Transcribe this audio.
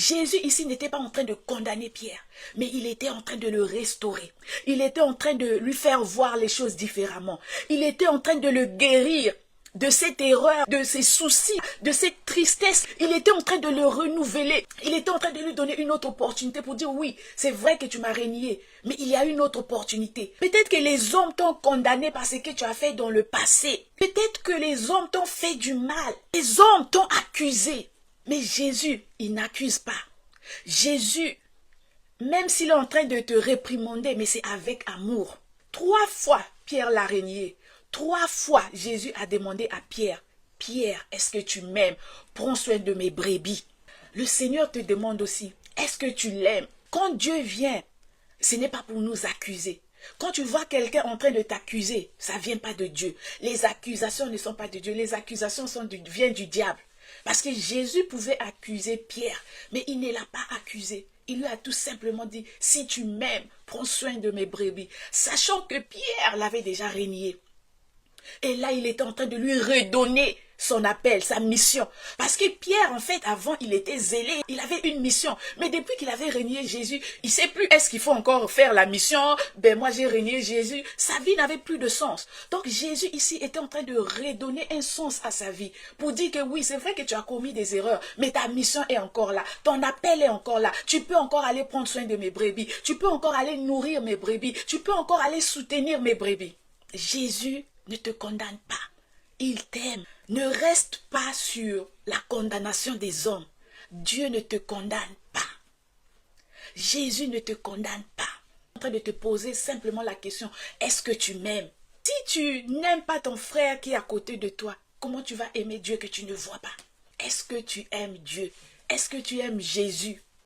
Jésus ici n'était pas en train de condamner Pierre, mais il était en train de le restaurer. Il était en train de lui faire voir les choses différemment. Il était en train de le guérir de cette erreur, de ses soucis, de cette tristesse. Il était en train de le renouveler. Il était en train de lui donner une autre opportunité pour dire oui, c'est vrai que tu m'as renié, mais il y a une autre opportunité. Peut-être que les hommes t'ont condamné par ce que tu as fait dans le passé. Peut-être que les hommes t'ont fait du mal. Les hommes t'ont accusé. Mais Jésus, il n'accuse pas. Jésus, même s'il est en train de te réprimander, mais c'est avec amour. 3 fois, Pierre l'a renié. 3 fois, Jésus a demandé à Pierre, « Pierre, est-ce que tu m'aimes? Prends soin de mes brebis. » Le Seigneur te demande aussi, est-ce que tu l'aimes? Quand Dieu vient, ce n'est pas pour nous accuser. Quand tu vois quelqu'un en train de t'accuser, ça ne vient pas de Dieu. Les accusations ne sont pas de Dieu. Les accusations viennent du diable. Parce que Jésus pouvait accuser Pierre, mais il ne l'a pas accusé. Il lui a tout simplement dit, si tu m'aimes, prends soin de mes brebis. Sachant que Pierre l'avait déjà renié. Et là, il était en train de lui redonner son appel, sa mission. Parce que Pierre, en fait, avant, il était zélé. Il avait une mission. Mais depuis qu'il avait renié Jésus, il ne sait plus, est-ce qu'il faut encore faire la mission? Ben moi, j'ai renié Jésus. Sa vie n'avait plus de sens. Donc, Jésus, ici, était en train de redonner un sens à sa vie. Pour dire que oui, c'est vrai que tu as commis des erreurs, mais ta mission est encore là. Ton appel est encore là. Tu peux encore aller prendre soin de mes brebis. Tu peux encore aller nourrir mes brebis. Tu peux encore aller soutenir mes brebis. Jésus ne te condamne pas. Il t'aime. Ne reste pas sur la condamnation des hommes. Dieu ne te condamne pas. Jésus ne te condamne pas. Il est en train de te poser simplement la question, est-ce que tu m'aimes? Si tu n'aimes pas ton frère qui est à côté de toi, comment tu vas aimer Dieu que tu ne vois pas? Est-ce que tu aimes Dieu? Est-ce que tu aimes Jésus?